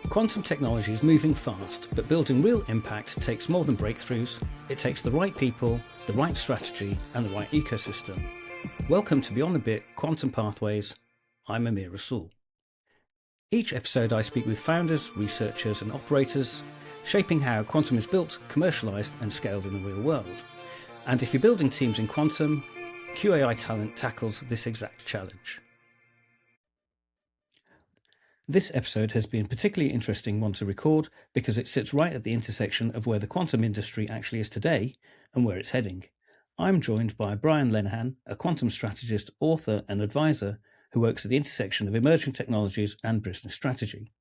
Quantum technology is moving fast, but building real impact takes more than breakthroughs. It takes the right people, the right strategy, and the right ecosystem. Welcome to Beyond the Bit Quantum Pathways. I'm Amir Rasool. Each episode I speak with founders, researchers, and operators, shaping how quantum is built, commercialized, and scaled in the real world. And if you're building teams in quantum, QAI Talent tackles this exact challenge. This episode has been a particularly interesting one to record because it sits right at the intersection of where the quantum industry actually is today and where it's heading. I'm joined by Brian Lenahan, a quantum strategist, author, and advisor who works at the intersection of emerging technologies and business strategy.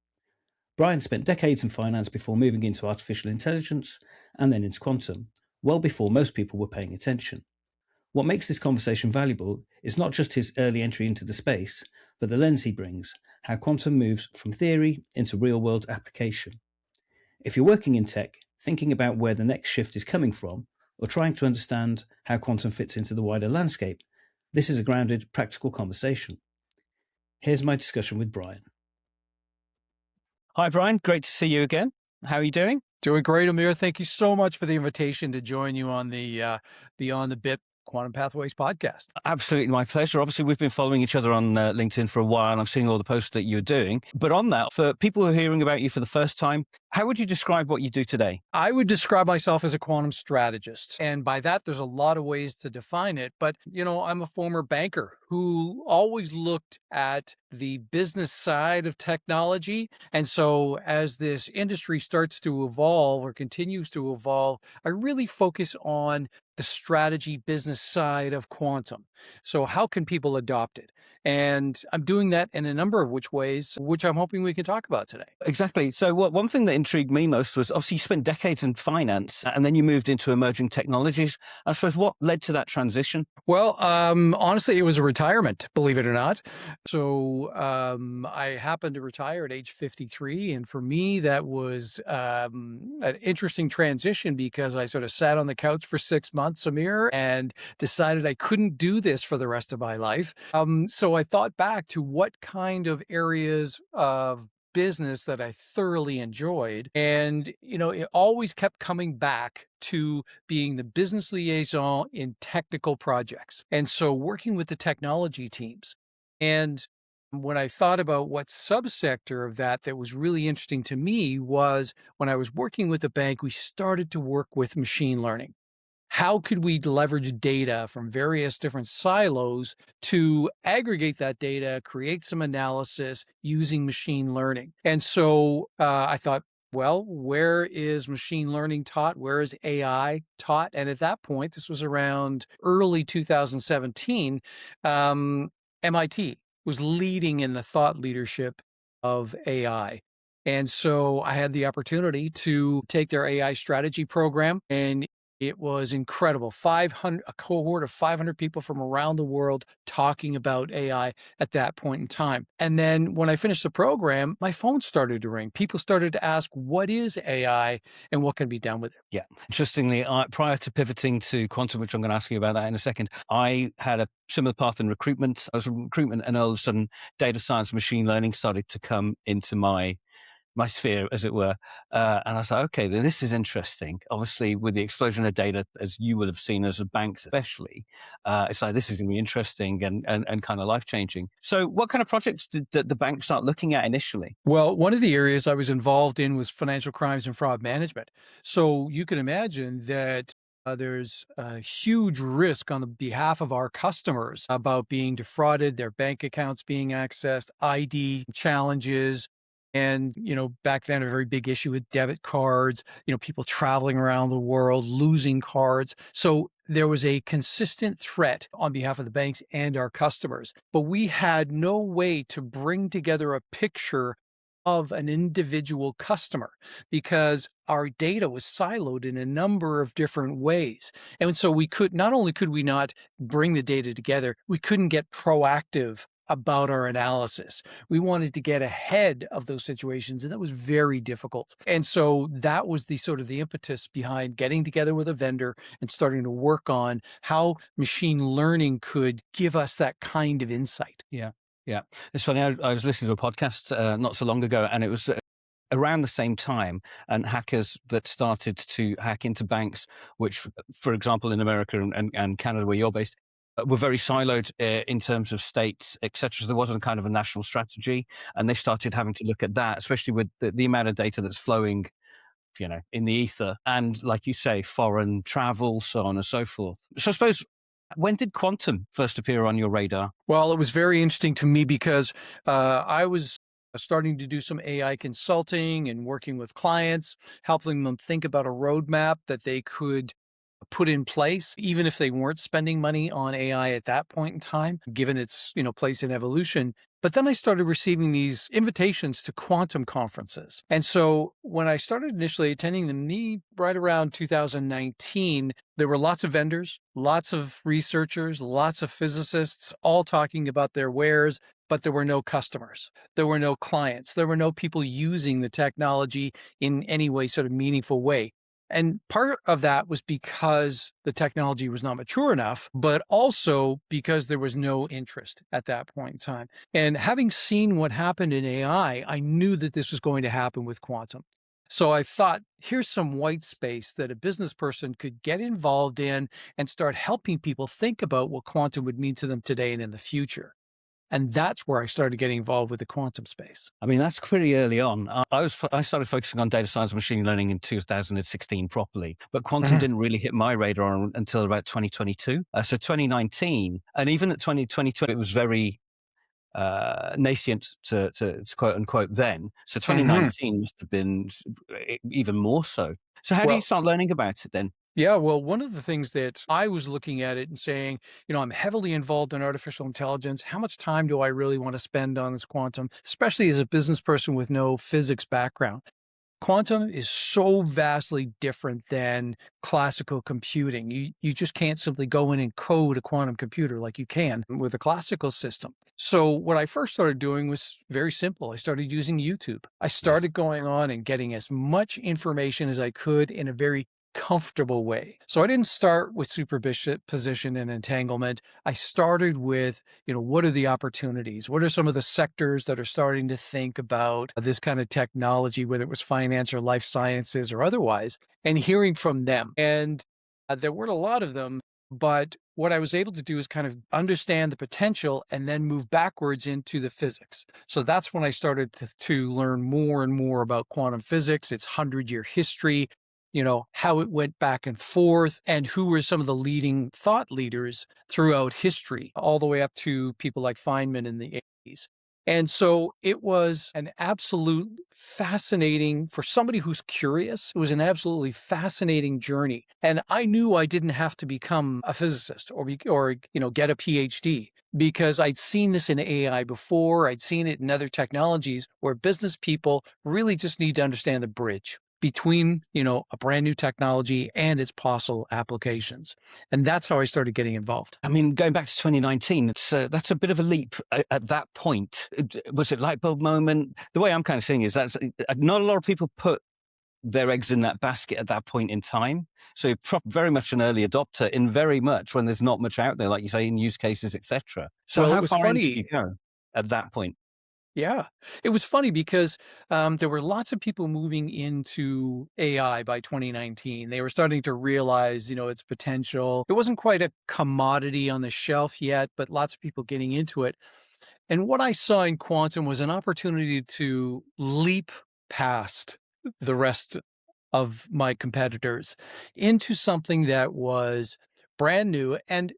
Brian spent decades in finance before moving into artificial intelligence and then into quantum, well before most people were paying attention. What makes this conversation valuable is not just his early entry into the space, but the lens he brings, how quantum moves from theory into real-world application. If you're working in tech, thinking about where the next shift is coming from, or trying to understand how quantum fits into the wider landscape, this is a grounded, practical conversation. Here's my discussion with Brian. Hi, Brian. Great to see you again. How are you doing? Doing great, Amir. Thank you so much for the invitation to join you on the Beyond the Bit Quantum Pathways podcast. Absolutely, my pleasure. Obviously, we've been following each other on LinkedIn for a while, and I'm seeing all the posts that you're doing. But on that, for people who are hearing about you for the first time, how would you describe what you do today? I would describe myself as a quantum strategist. And by that, there's a lot of ways to define it. But, I'm a former banker who always looked at the business side of technology. And so as this industry starts to evolve or continues to evolve, I really focus on the strategy business side of quantum. So how can people adopt it? And I'm doing that in a number of ways, which I'm hoping we can talk about today. Exactly. So one thing that intrigued me most was obviously you spent decades in finance and then you moved into emerging technologies. I suppose what led to that transition? Well, honestly, it was a retirement, believe it or not. So I happened to retire at age 53. And for me, that was an interesting transition because I sort of sat on the couch for 6 months, Amir, and decided I couldn't do this for the rest of my life. So I thought back to what kind of areas of business that I thoroughly enjoyed. And, it always kept coming back to being the business liaison in technical projects. And so working with the technology teams. And when I thought about what subsector of that was really interesting to me was when I was working with the bank, we started to work with machine learning. How could we leverage data from various different silos to aggregate that data, create some analysis using machine learning? And so I thought, well, where is machine learning taught? Where is AI taught? And at that point, this was around early 2017, MIT was leading in the thought leadership of AI. And so I had the opportunity to take their AI strategy program, and it was incredible. A cohort of 500 people from around the world talking about AI at that point in time. And then when I finished the program, my phone started to ring. People started to ask, what is AI and what can be done with it? Yeah. Interestingly, prior to pivoting to quantum, which I'm going to ask you about that in a second, I had a similar path in recruitment. I was in recruitment and all of a sudden data science, machine learning started to come into my sphere, as it were. And I was like, okay, then this is interesting. Obviously, with the explosion of data, as you would have seen as a bank especially, it's like, this is going to be interesting and kind of life-changing. So what kind of projects did the bank start looking at initially? Well, one of the areas I was involved in was financial crimes and fraud management. So you can imagine that there's a huge risk on the behalf of our customers about being defrauded, their bank accounts being accessed, ID challenges. And, back then, a very big issue with debit cards, people traveling around the world, losing cards. So there was a consistent threat on behalf of the banks and our customers. But we had no way to bring together a picture of an individual customer because our data was siloed in a number of different ways. And so not only could we not bring the data together, we couldn't get proactive about our analysis. We wanted to get ahead of those situations, and that was very difficult. And so that was the sort of the impetus behind getting together with a vendor and starting to work on how machine learning could give us that kind of insight. Yeah. Yeah. It's funny. I was listening to a podcast not so long ago, and it was around the same time, and hackers that started to hack into banks, which, for example, in America and Canada, where you're based, were very siloed in terms of states, etc. So there wasn't kind of a national strategy, and they started having to look at that, especially with the amount of data that's flowing, in the ether, and like you say, foreign travel, so on and so forth. So I suppose, when did quantum first appear on your radar? Well, it was very interesting to me because I was starting to do some AI consulting and working with clients, helping them think about a roadmap that they could put in place, even if they weren't spending money on AI at that point in time, given its, place in evolution. But then I started receiving these invitations to quantum conferences. And so when I started initially attending them, right around 2019, there were lots of vendors, lots of researchers, lots of physicists, all talking about their wares, but there were no customers. There were no clients. There were no people using the technology in any way, sort of meaningful way. And part of that was because the technology was not mature enough, but also because there was no interest at that point in time. And having seen what happened in AI, I knew that this was going to happen with quantum. So I thought, here's some white space that a business person could get involved in and start helping people think about what quantum would mean to them today and in the future. And that's where I started getting involved with the quantum space. I mean, that's pretty early on. I started focusing on data science and machine learning in 2016 properly, but quantum Mhm. didn't really hit my radar until about 2022. So 2019, and even at 2022, it was very nascent to quote unquote then. So Mhm. 2019 must have been even more so. So how do you Well, start learning about it then? yeah, well, one of the things that I was looking at it and saying, I'm heavily involved in artificial intelligence. How much time do I really want to spend on this quantum, especially as a business person with no physics background? Quantum is so vastly different than classical computing. You just can't simply go in and code a quantum computer like you can with a classical system. So what I first started doing was very simple. I started using YouTube. I Yes. started going on and getting as much information as I could in a very comfortable way. So I didn't start with superposition and entanglement. I started with, what are the opportunities? What are some of the sectors that are starting to think about this kind of technology, whether it was finance or life sciences or otherwise, and hearing from them. And there weren't a lot of them, but what I was able to do is kind of understand the potential and then move backwards into the physics. So that's when I started to learn more and more about quantum physics, its 100-year history, how it went back and forth, and who were some of the leading thought leaders throughout history, all the way up to people like Feynman in the 80s. And so it was an absolute fascinating, for somebody who's curious, it was an absolutely fascinating journey. And I knew I didn't have to become a physicist or get a PhD because I'd seen this in AI before. I'd seen it in other technologies where business people really just need to understand the bridge between, a brand new technology and its possible applications. And that's how I started getting involved. I mean, going back to 2019, that's a bit of a leap at that point. Was it light bulb moment? The way I'm kind of seeing is that not a lot of people put their eggs in that basket at that point in time. So you're very much an early adopter in very much when there's not much out there, like you say, in use cases, etc. So Well, it how was far in did you funny. go at that point? Yeah, it was funny because there were lots of people moving into AI by 2019. They were starting to realize, its potential. It wasn't quite a commodity on the shelf yet, but lots of people getting into it. And what I saw in quantum was an opportunity to leap past the rest of my competitors into something that was brand new. And,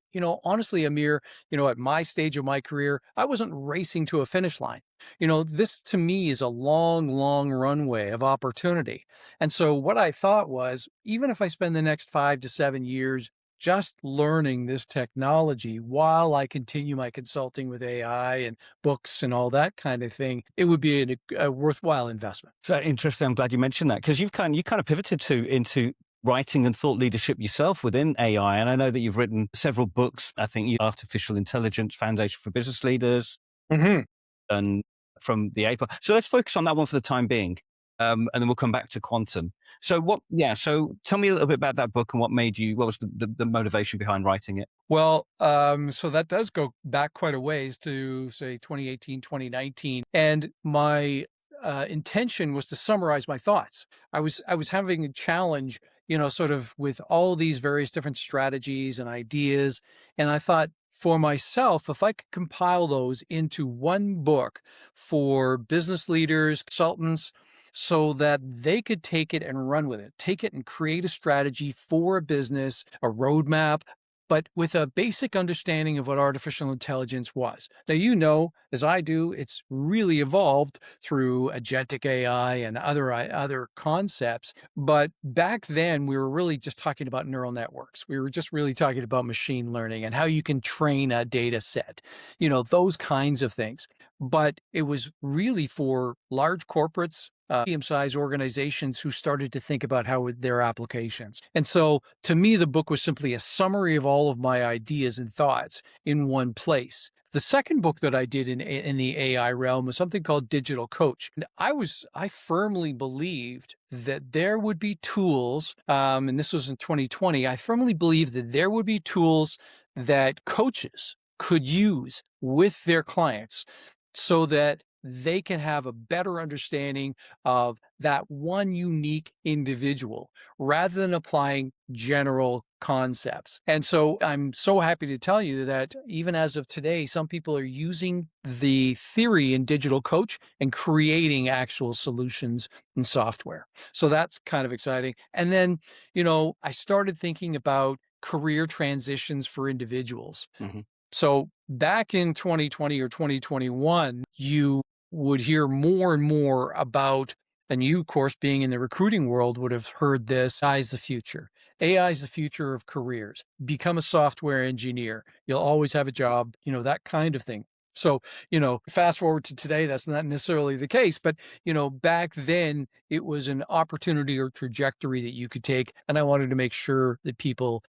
honestly, Amir, at my stage of my career, I wasn't racing to a finish line. This to me is a long, long runway of opportunity. And so what I thought was, even if I spend the next 5 to 7 years just learning this technology while I continue my consulting with AI and books and all that kind of thing, it would be a worthwhile investment. So interesting. I'm glad you mentioned that, because you kind of pivoted into writing and thought leadership yourself within AI. And I know that you've written several books. I think Artificial Intelligence Foundation for Business Leaders, Mhm. and from the APA. So let's focus on that one for the time being. And then we'll come back to quantum. So tell me a little bit about that book and what was the motivation behind writing it? Well, so that does go back quite a ways to say 2018, 2019. And my intention was to summarize my thoughts. I was having a challenge, sort of with all these various different strategies and ideas, and I thought for myself, if I could compile those into one book for business leaders, consultants, so that they could take it and run with it, take it and create a strategy for a business, a roadmap, but with a basic understanding of what artificial intelligence was. Now, as I do, it's really evolved through agentic AI and other concepts. But back then, we were really just talking about neural networks. We were just really talking about machine learning and how you can train a data set, those kinds of things. But it was really for large corporates, medium-sized organizations who started to think about how their applications. And so to me, the book was simply a summary of all of my ideas and thoughts in one place. The second book that I did in the AI realm was something called Digital Coach. And I firmly believed that there would be tools, and this was in 2020. I firmly believed that there would be tools that coaches could use with their clients so that they can have a better understanding of that one unique individual rather than applying general concepts. And so I'm so happy to tell you that even as of today, some people are using the theory in Digital Coach and creating actual solutions and software. So that's kind of exciting. And then, I started thinking about career transitions for individuals. Hmm. So back in 2020 or 2021, you would hear more and more about, and you, of course, being in the recruiting world, would have heard this: AI is the future. AI is the future of careers. Become a software engineer. You'll always have a job, that kind of thing. So, fast forward to today, that's not necessarily the case, but, back then it was an opportunity or trajectory that you could take. And I wanted to make sure that people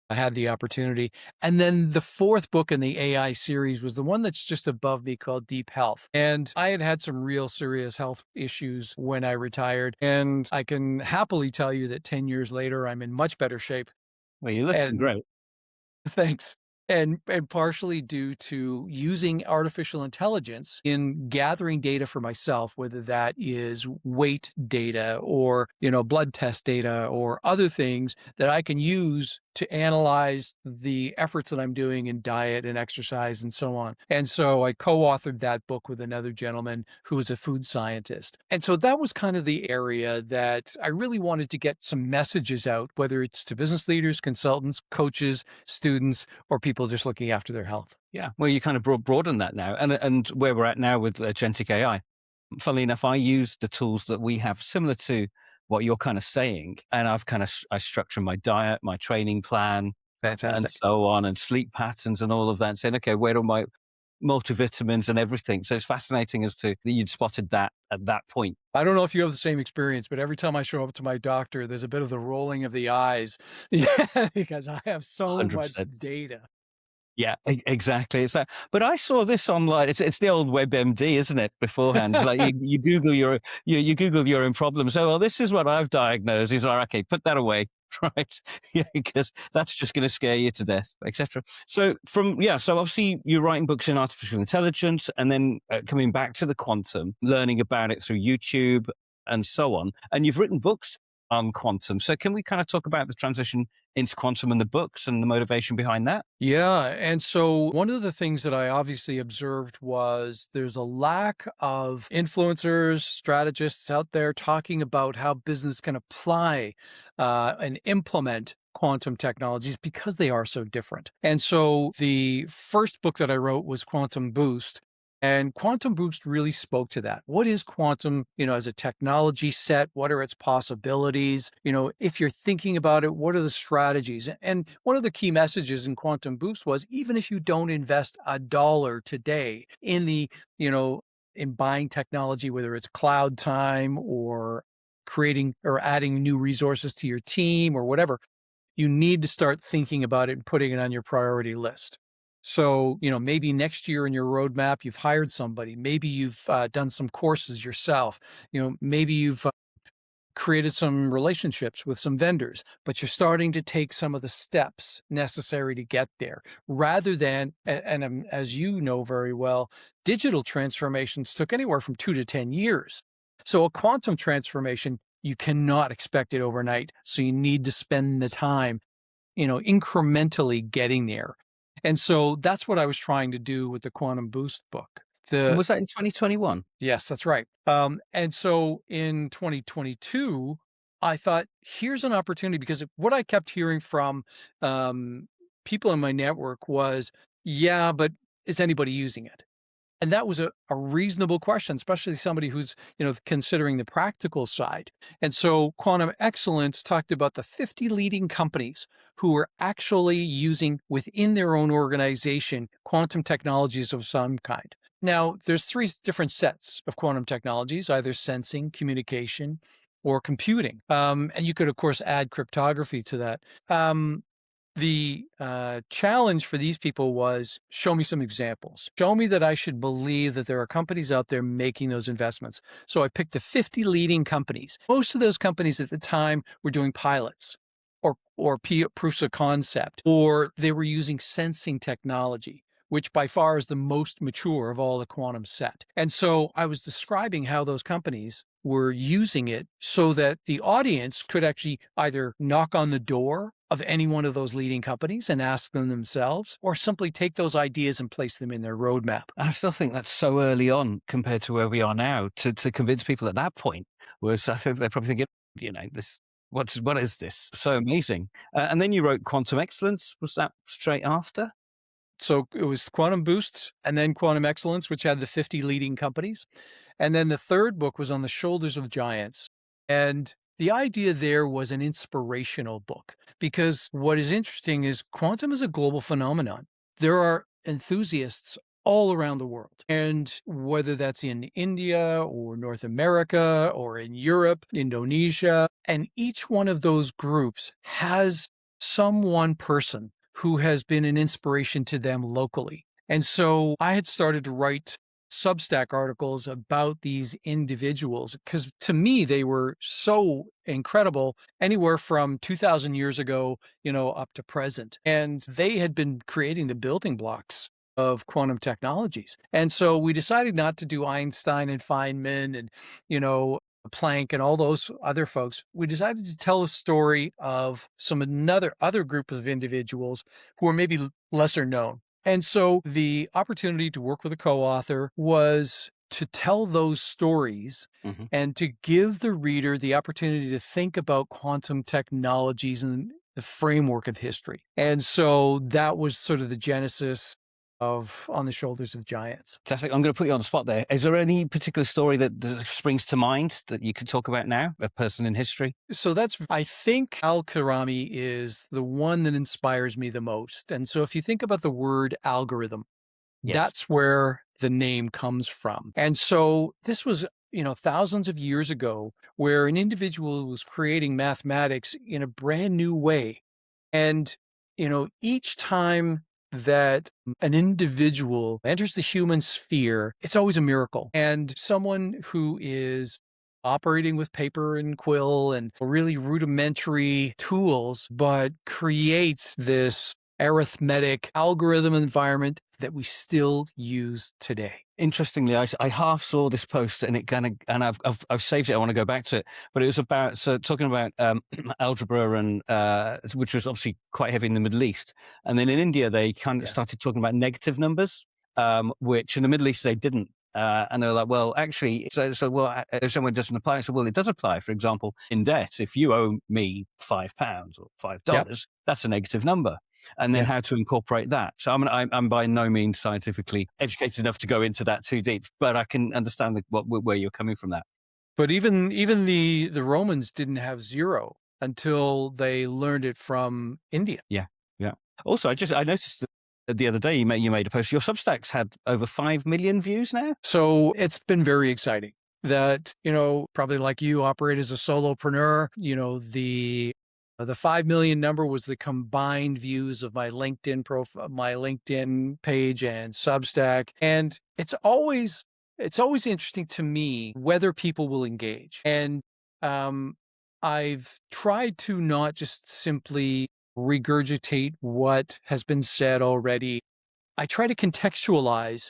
had the opportunity. And then the fourth book in the AI series was the one that's just above me, called Deep Health. And I had had some real serious health issues when I retired. And I can happily tell you that 10 years later, I'm in much better shape. Well, you're looking And great. thanks. And partially due to using artificial intelligence in gathering data for myself, whether that is weight data or, blood test data or other things that I can use to analyze the efforts that I'm doing in diet and exercise and so on. And so I co-authored that book with another gentleman who is a food scientist. And so that was kind of the area that I really wanted to get some messages out, whether it's to business leaders, consultants, coaches, students, or people just looking after their health. Yeah. Well, you kind of broaden that now, and where we're at now with agentic AI. Funnily enough, I use the tools that we have similar to what you're kind of saying, and I structure my diet, my training plan, and Fantastic. so on, and sleep patterns and all of that, and saying, okay, where are my multivitamins and everything? So it's fascinating as to that you'd spotted that at that point. I don't know if you have the same experience, but every time I show up to my doctor, there's a bit of the rolling of the eyes. Yeah, because I have so much 100%. data. Yeah, exactly. It's that. But I saw this online. It's the old WebMD, isn't it? Beforehand, it's like you Google you Google your own problems. Oh well, this is what I've diagnosed. He's like, okay, put that away, right? Yeah, because that's just going to scare you to death, etc. So obviously you're writing books in artificial intelligence, and then coming back to the quantum, learning about it through YouTube and so on. And you've written books on quantum. So can we kind of talk about the transition into quantum and the books and the motivation behind that? Yeah. And so one of the things that I obviously observed was there's a lack of influencers, strategists out there talking about how business can apply and implement quantum technologies because they are so different. And so the first book that I wrote was Quantum Boost. And Quantum Boost really spoke to that. What is quantum, as a technology set? What are its possibilities? If you're thinking about it, what are the strategies? And one of the key messages in Quantum Boost was, even if you don't invest a dollar today in in buying technology, whether it's cloud time or creating or adding new resources to your team or whatever, you need to start thinking about it and putting it on your priority list. So, maybe next year in your roadmap, you've hired somebody. Maybe you've done some courses yourself. Maybe you've created some relationships with some vendors, but you're starting to take some of the steps necessary to get there rather than, as you know very well, digital transformations took anywhere from 2 to 10 years. So a quantum transformation, you cannot expect it overnight. So you need to spend the time, incrementally getting there. And so that's what I was trying to do with the Quantum Boost book. And The was that in 2021? Yes, that's right. And so in 2022, I thought, here's an opportunity because what I kept hearing from um, people in my network was, yeah, but is anybody using it? And that was a reasonable question, especially somebody who's, considering the practical side. And so Quantum Excellence talked about the 50 leading companies who are actually using within their own organization quantum technologies of some kind. Now, there's three different sets of quantum technologies, either sensing, communication, or computing. And you could, of course, add cryptography to that. The challenge for these people was show me some examples. Show me that I should believe that there are companies out there making those investments. So I picked the 50 leading companies. Most of those companies at the time were doing pilots or proofs of concept, or they were using sensing technology, which by far is the most mature of all the quantum set. And so I was describing how those companies were using it so that the audience could actually either knock on the door of any one of those leading companies and ask them themselves, or simply take those ideas and place them in their roadmap. I still think that's so early on compared to where we are now to convince people at that point. Whereas I think they're probably thinking, this, what is this? So amazing. And then you wrote Quantum Excellence. Was that straight after? So it was Quantum Boosts and then Quantum Excellence, which had the 50 leading companies. And then the third book was On the Shoulders of Giants. And the idea there was an inspirational book because what is interesting is quantum is a global phenomenon. There are enthusiasts all around the world. And whether that's in India or North America or in Europe, Indonesia, and each one of those groups has some one person who has been an inspiration to them locally. And so I had started to write Substack articles about these individuals because to me they were so incredible, anywhere from 2000 years ago, up to present. And they had been creating the building blocks of quantum technologies. And so we decided not to do Einstein and Feynman and, Planck and all those other folks. We decided to tell a story of some other group of individuals who are maybe lesser known. And so the opportunity to work with a co-author was to tell those stories Hmm. and to give the reader the opportunity to think about quantum technologies and the framework of history. And so that was sort of the genesis of On the Shoulders of Giants. Fantastic. I'm going to put you on the spot there. Is there any particular story that springs to mind that you could talk about now? A person in history? So I think Al-Karami is the one that inspires me the most. And so if you think about the word algorithm, Yes. that's where the name comes from. And so this was, thousands of years ago, where an individual was creating mathematics in a brand new way. And, each time that an individual enters the human sphere, it's always a miracle. And someone who is operating with paper and quill and really rudimentary tools, but creates this arithmetic algorithm environment that we still use today. Interestingly, I half saw this post and I've saved it. I want to go back to it, but it was about talking about algebra and which was obviously quite heavy in the Middle East, and then in India they kind of Yes. started talking about negative numbers, which in the Middle East they didn't. And they're like, well, actually, if someone doesn't apply, so well, it does apply. For example, in debt, if you owe me £5 or Yep. $5, that's a negative number. And then Yeah. how to incorporate that. So I'm by no means scientifically educated enough to go into that too deep, but I can understand where you're coming from that. But even the Romans didn't have zero until they learned it from India. Yeah, yeah. Also, I noticed that the other day you made a post. Your Substacks had over 5 million views now. So it's been very exciting that, probably like you operate as a solopreneur, the 5 million number was the combined views of my LinkedIn profile, my LinkedIn page and Substack. And it's always interesting to me whether people will engage. And um, I've tried to not just simply regurgitate what has been said already. I try to contextualize,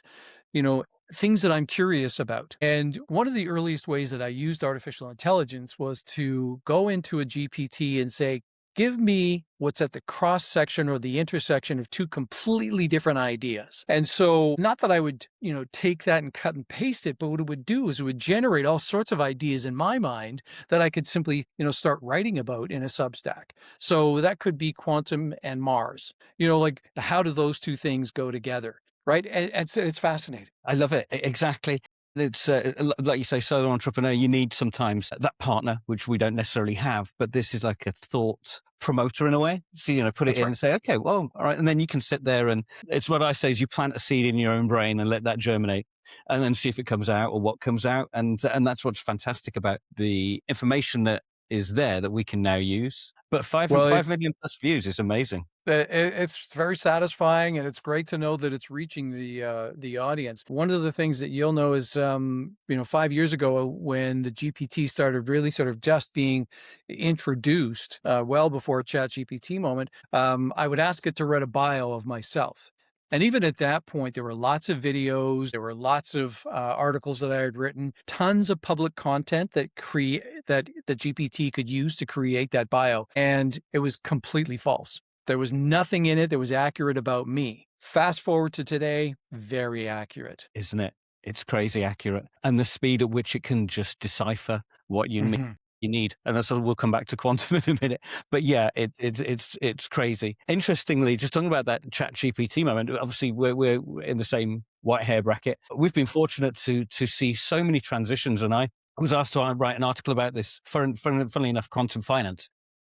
things that I'm curious about. And one of the earliest ways that I used artificial intelligence was to go into a GPT and say, give me what's at the cross section or the intersection of two completely different ideas. And so, not that I would, take that and cut and paste it, but what it would do is it would generate all sorts of ideas in my mind that I could simply, start writing about in a Substack. So that could be quantum and Mars. Like how do those two things go together? Right. And it's fascinating. I love it. Exactly. It's like you say, solo entrepreneur, you need sometimes that partner, which we don't necessarily have, but this is like a thought promoter in a way. So, put it That's in right. and say, okay, well, all right. And then you can sit there, and it's what I say is you plant a seed in your own brain and let that germinate and then see if it comes out or what comes out. And that's what's fantastic about the information that is there that we can now use. But Well, 5 million plus views is amazing. it's very satisfying, and it's great to know that it's reaching the audience. One of the things that you'll know is, 5 years ago when the GPT started really sort of just being introduced, well before Chat GPT moment, I would ask it to write a bio of myself. And even at that point, there were lots of videos, there were lots of articles that I had written, tons of public content that the GPT could use to create that bio, and it was completely false. There was nothing in it that was accurate about me. Fast forward to today, very accurate. Isn't it? It's crazy accurate. And the speed at which it can just decipher what Mhm. you need. And that's we'll come back to quantum in a minute. But yeah, it's crazy. Interestingly, just talking about that Chat GPT moment, obviously we're in the same white hair bracket. We've been fortunate to see so many transitions, and I was asked to write an article about this, funnily enough, quantum finance.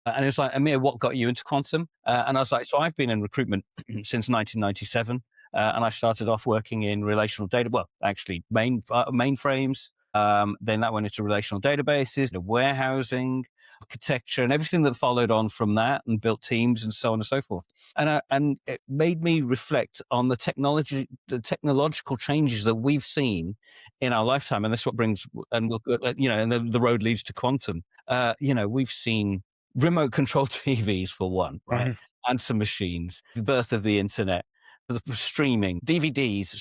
And it's like, Amir, what got you into quantum? And I was like, so I've been in recruitment since 1997. And I started off working in relational data. Well, actually, mainframes. Then that went into relational databases, warehousing, architecture, and everything that followed on from that, and built teams and so on and so forth. And it made me reflect on the technological changes that we've seen in our lifetime, and that's what brings, and and the road leads to quantum. We've seen remote control TVs for one, right? Mhm. Answer machines, the birth of the internet, the streaming, DVDs,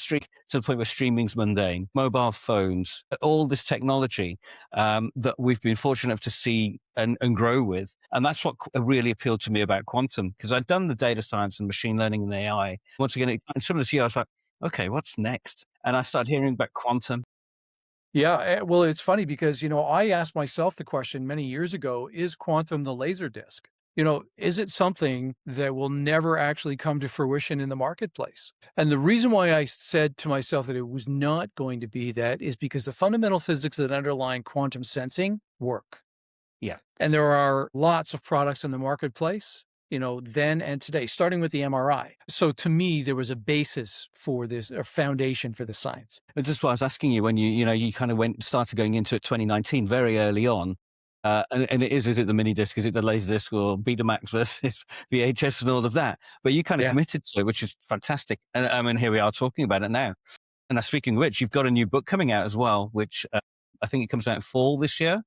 to the point where streaming's mundane, mobile phones, all this technology that we've been fortunate enough to see and grow with. And that's what really appealed to me about quantum, because I'd done the data science and machine learning and AI. Once again, and similar to you, I was like, okay, what's next? And I started hearing about quantum. Yeah, well, it's funny because, I asked myself the question many years ago, is quantum the laser disc? Is it something that will never actually come to fruition in the marketplace? And the reason why I said to myself that it was not going to be that is because the fundamental physics that underlie quantum sensing work. Yeah. And there are lots of products in the marketplace, then and today, starting with the MRI. So to me, there was a basis for this, a foundation for the science. But just what I was asking you when you kind of started going into it 2019, very early on. And is it the mini disc? Is it the laser disc or Betamax versus VHS and all of that? But you kind of Yeah. committed to it, which is fantastic. And I mean, here we are talking about it now. And speaking of which, you've got a new book coming out as well, which I think it comes out in fall this year.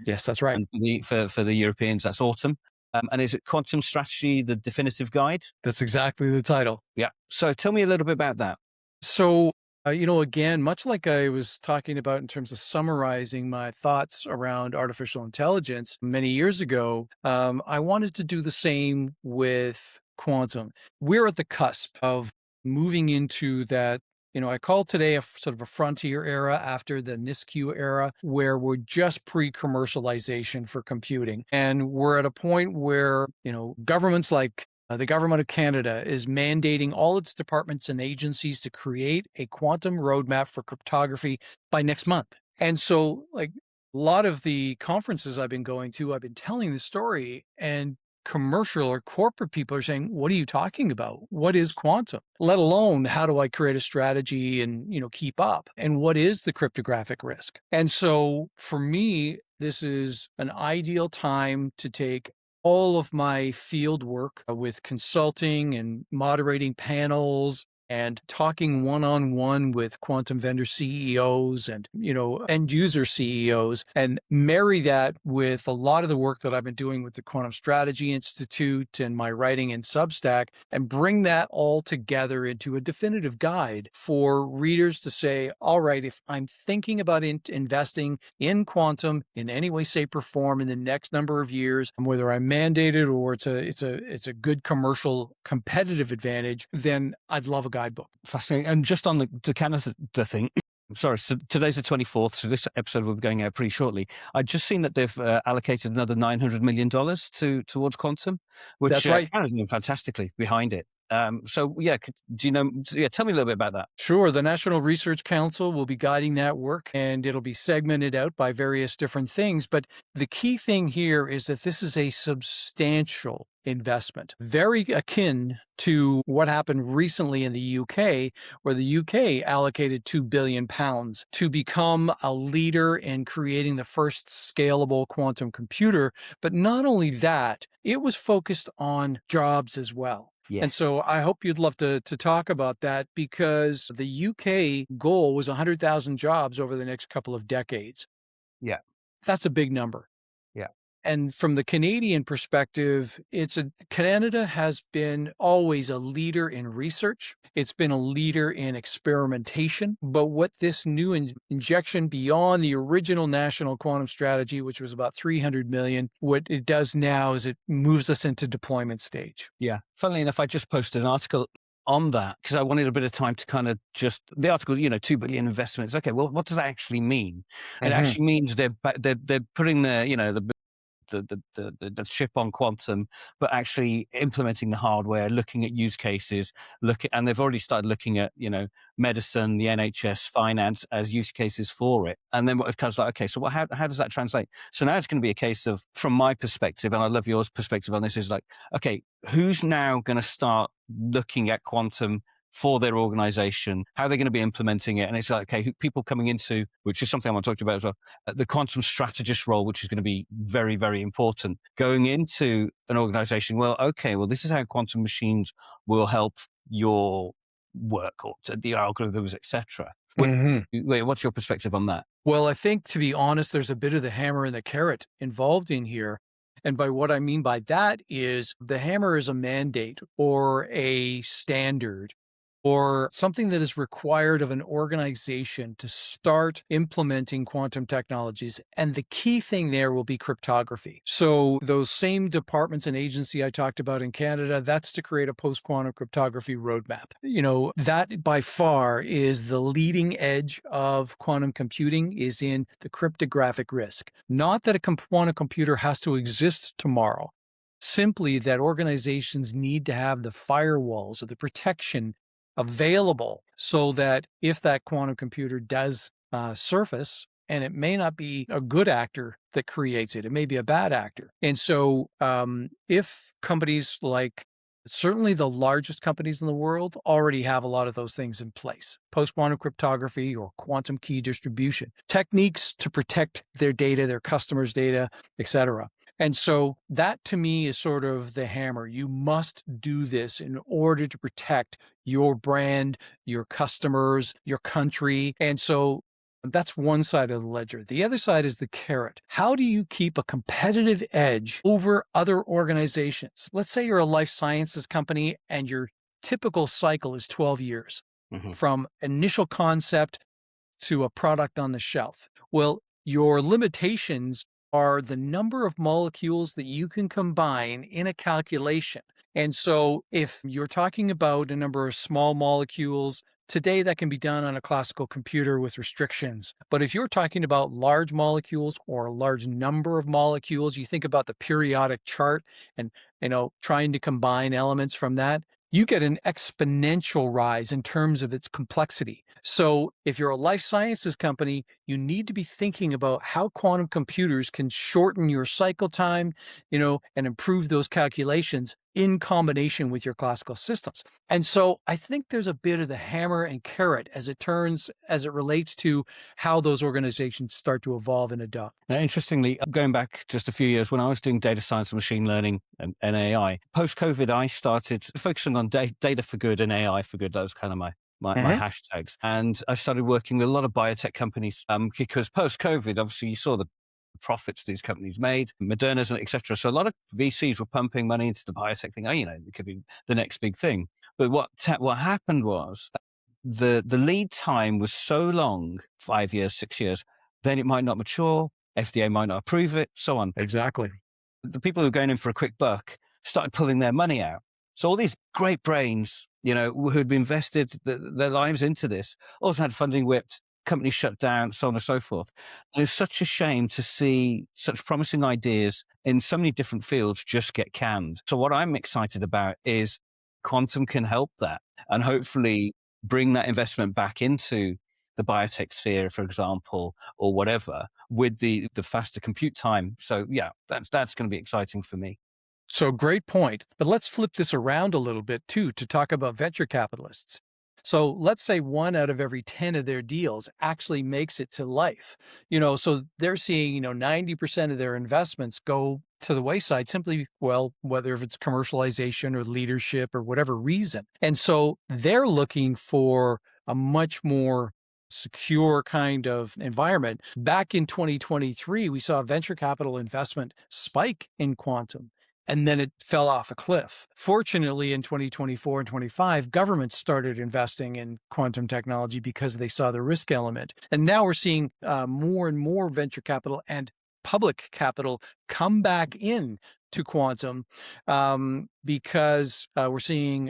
Yes, that's right. And for the Europeans, that's autumn. And is it Quantum Strategy, the Definitive Guide? That's exactly the title. Yeah. So tell me a little bit about that. So, again, much like I was talking about in terms of summarizing my thoughts around artificial intelligence many years ago, I wanted to do the same with quantum. We're at the cusp of moving into that. I call today a sort of a frontier era after the NISQ era, where we're just pre-commercialization for computing. And we're at a point where, governments like the government of Canada is mandating all its departments and agencies to create a quantum roadmap for cryptography by next month. And so, like a lot of the conferences I've been going to, I've been telling the story, and commercial or corporate people are saying, "What are you talking about? What is quantum? Let alone how do I create a strategy and, keep up? And what is the cryptographic risk?" And so, for me, this is an ideal time to take all of my field work with consulting and moderating panels and talking one-on-one with quantum vendor CEOs and, end user CEOs, and marry that with a lot of the work that I've been doing with the Quantum Strategy Institute and my writing in Substack, and bring that all together into a definitive guide for readers to say, all right, if I'm thinking about investing in quantum in any way, shape, or form in the next number of years, whether I'm mandated or it's a good commercial competitive advantage, then I'd love a guidebook. Fascinating. And just on the Canada thing, sorry, so today's the 24th, so this episode will be going out pretty shortly. I'd just seen that they've allocated another $900 million towards quantum, which That's right. Canada's doing fantastically behind it. So yeah, do you know? Yeah, tell me a little bit about that. Sure. The National Research Council will be guiding that work, and it'll be segmented out by various different things. But the key thing here is that this is a substantial investment, very akin to what happened recently in the UK, where the UK allocated £2 billion to become a leader in creating the first scalable quantum computer. But not only that, it was focused on jobs as well. Yes. And so I hope you'd love to talk about that, because the UK goal was 100,000 jobs over the next couple of decades. Yeah. That's a big number. Yeah. And from the Canadian perspective, Canada has been always a leader in research. It's been a leader in experimentation. But what this new injection beyond the original national quantum strategy, which was about 300 million, what it does now is it moves us into deployment stage. Yeah. Funnily enough, I just posted an article on that because I wanted a bit of time to kind of the article, 2 billion investments. Okay, well, what does that actually mean? It actually means they're putting the chip on quantum, but actually implementing the hardware, looking at use cases, and they've already started looking at, medicine, the NHS, finance as use cases for it. And then it comes like, okay, so how does that translate? So now it's going to be a case of, from my perspective, and I love yours perspective on this, is like, okay, who's now going to start looking at quantum for their organization? How are they going to be implementing it? And it's like, okay, people coming into, which is something I want to talk to you about as well, the quantum strategist role, which is going to be very, very important. Going into an organization, this is how quantum machines will help your work or the algorithms, etc. What's your perspective on that? Well, I think, to be honest, there's a bit of the hammer and the carrot involved in here. And by what I mean by that is the hammer is a mandate or a standard or something that is required of an organization to start implementing quantum technologies. And the key thing there will be cryptography. So those same departments and agency I talked about in Canada, that's to create a post-quantum cryptography roadmap. That by far is the leading edge of quantum computing, is in the cryptographic risk. Not that a quantum computer has to exist tomorrow, simply that organizations need to have the firewalls or the protection available so that if that quantum computer does surface, and it may not be a good actor that creates it, it may be a bad actor. And so if companies like, certainly the largest companies in the world already have a lot of those things in place. Post-quantum cryptography or quantum key distribution, techniques to protect their data, their customers' data, etc. And so that, to me, is sort of the hammer. You must do this in order to protect your brand, your customers, your country. And so that's one side of the ledger. The other side is the carrot. How do you keep a competitive edge over other organizations? Let's say you're a life sciences company and your typical cycle is 12 years from initial concept to a product on the shelf. Well, your limitations are the number of molecules that you can combine in a calculation. And so if you're talking about a number of small molecules, today that can be done on a classical computer with restrictions. But if you're talking about large molecules or a large number of molecules, you think about the periodic chart and, trying to combine elements from that, you get an exponential rise in terms of its complexity. So, if you're a life sciences company, you need to be thinking about how quantum computers can shorten your cycle time, and improve those calculations in combination with your classical systems. And so I think there's a bit of the hammer and carrot as it relates to how those organizations start to evolve and adopt. Now, interestingly, going back just a few years when I was doing data science and machine learning and AI, post-COVID, I started focusing on data for good and AI for good. That was kind of my Mhm. hashtags. And I started working with a lot of biotech companies because post-COVID, obviously, you saw the profits these companies made, Moderna's, et cetera. So a lot of VCs were pumping money into the biotech thing. Oh, it could be the next big thing. But what happened was the lead time was so long, 5 years, 6 years, then it might not mature, FDA might not approve it, so on. Exactly. The people who were going in for a quick buck started pulling their money out. So all these great brains, who'd invested their lives into this, also had funding whipped, companies shut down, so on and so forth. And it's such a shame to see such promising ideas in so many different fields just get canned. So what I'm excited about is quantum can help that and hopefully bring that investment back into the biotech sphere, for example, or whatever, with the faster compute time. So yeah, that's going to be exciting for me. So great point. But let's flip this around a little bit too to talk about venture capitalists. So let's say one out of every 10 of their deals actually makes it to life. So they're seeing, 90% of their investments go to the wayside simply, well, whether if it's commercialization or leadership or whatever reason. And so they're looking for a much more secure kind of environment. Back in 2023, we saw venture capital investment spike in quantum, and then it fell off a cliff. Fortunately, in 2024 and 25, governments started investing in quantum technology because they saw the risk element. And now we're seeing more and more venture capital and public capital come back in to quantum, because we're seeing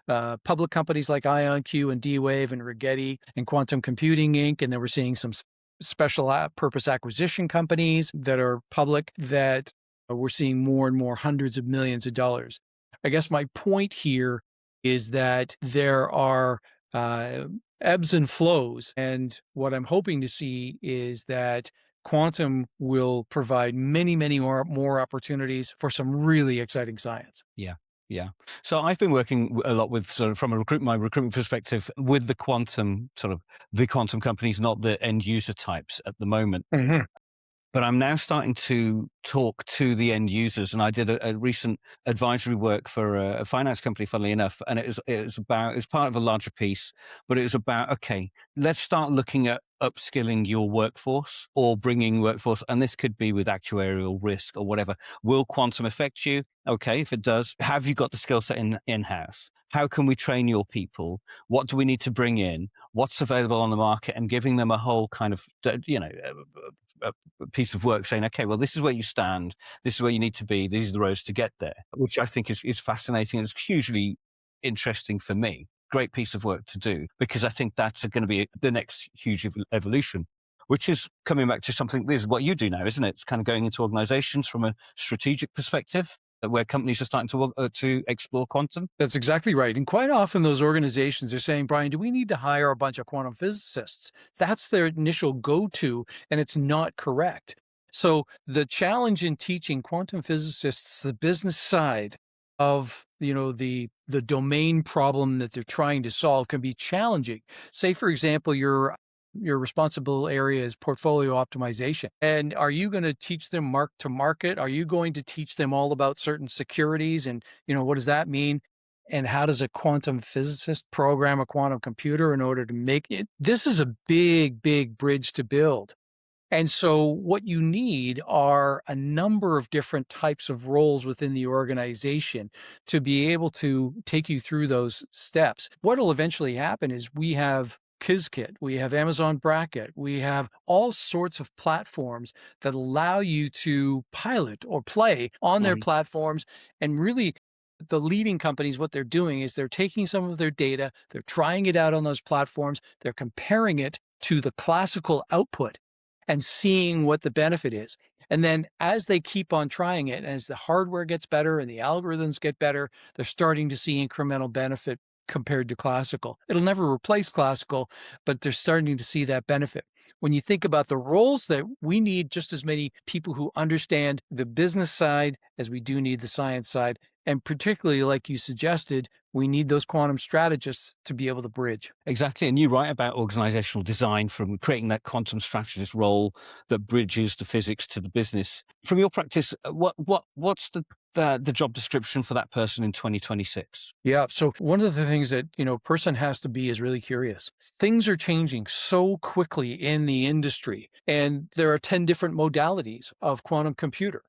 public companies like IonQ and D-Wave and Rigetti and Quantum Computing Inc. And then we're seeing some special purpose acquisition companies that are public that we're seeing more and more hundreds of millions of dollars. I guess my point here is that there are uh, ebbs and flows. And what I'm hoping to see is that quantum will provide many, many more opportunities for some really exciting science. Yeah. Yeah. So I've been working a lot with sort of from my recruitment perspective with the quantum companies, not the end user types at the moment. Mhm. But I'm now starting to talk to the end users, and I did a recent advisory work for a finance company, funnily enough, and it was part of a larger piece, but it was about, okay, let's start looking at upskilling your workforce or bringing workforce, and this could be with actuarial risk or whatever. Will quantum affect you? Okay, if it does, have you got the skill set in-house? How can we train your people? What do we need to bring in? What's available on the market? And giving them a whole kind of, a piece of work saying, okay, well, this is where you stand. This is where you need to be. These are the roads to get there, which I think is fascinating. It's hugely interesting for me. Great piece of work to do because I think that's going to be the next huge evolution, which is coming back to something. This is what you do now, isn't it? It's kind of going into organizations from a strategic perspective where companies are starting to explore quantum. That's exactly right. And quite often those organizations are saying, Brian, do we need to hire a bunch of quantum physicists? That's their initial go-to, and it's not correct. So the challenge in teaching quantum physicists the business side of, the domain problem that they're trying to solve can be challenging. Say, for example, your responsible area is portfolio optimization. And are you going to teach them mark to market? Are you going to teach them all about certain securities and, what does that mean? And how does a quantum physicist program a quantum computer in order to make it? This is a big, big bridge to build. And so what you need are a number of different types of roles within the organization to be able to take you through those steps. What will eventually happen is we have Qiskit, we have Amazon Bracket, we have all sorts of platforms that allow you to pilot or play on their Mhm. platforms. And really, the leading companies, what they're doing is they're taking some of their data, they're trying it out on those platforms, they're comparing it to the classical output and seeing what the benefit is. And then as they keep on trying it, and as the hardware gets better and the algorithms get better, they're starting to see incremental benefit compared to classical. It'll never replace classical, but they're starting to see that benefit. When you think about the roles that we need just as many people who understand the business side as we do need the science side. And particularly, like you suggested, we need those quantum strategists to be able to bridge. Exactly. And you write about organizational design, from creating that quantum strategist role that bridges the physics to the business. From your practice, what's the job description for that person in 2026? Yeah. So one of the things that, a person has to be is really curious. Things are changing so quickly in the industry, and there are 10 different modalities of quantum computer.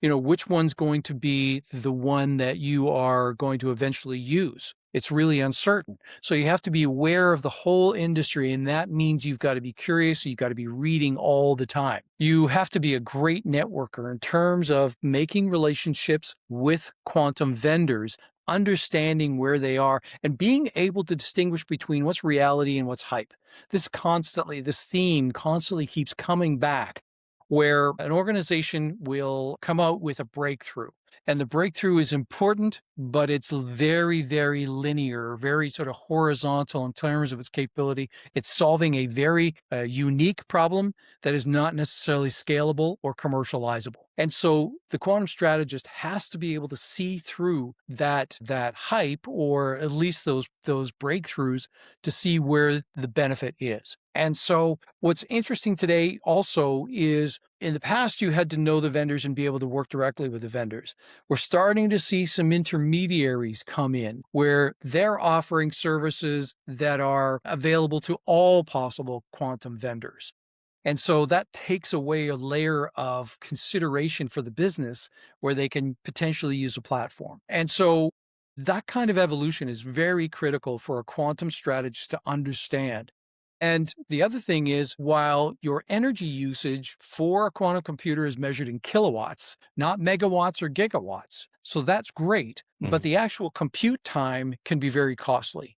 Which one's going to be the one that you are going to eventually use? It's really uncertain. So you have to be aware of the whole industry, and that means you've got to be curious. You've got to be reading all the time. You have to be a great networker in terms of making relationships with quantum vendors, understanding where they are, and being able to distinguish between what's reality and what's hype. This theme constantly keeps coming back, where an organization will come out with a breakthrough. And the breakthrough is important, but it's very, very linear, very sort of horizontal in terms of its capability. It's solving a very unique problem that is not necessarily scalable or commercializable. And so the quantum strategist has to be able to see through that hype, or at least those breakthroughs, to see where the benefit is. And so what's interesting today also is, in the past, you had to know the vendors and be able to work directly with the vendors. We're starting to see some intermediaries come in where they're offering services that are available to all possible quantum vendors. And so that takes away a layer of consideration for the business where they can potentially use a platform. And so that kind of evolution is very critical for a quantum strategist to understand. And the other thing is, while your energy usage for a quantum computer is measured in kilowatts, not megawatts or gigawatts, so that's great, but the actual compute time can be very costly.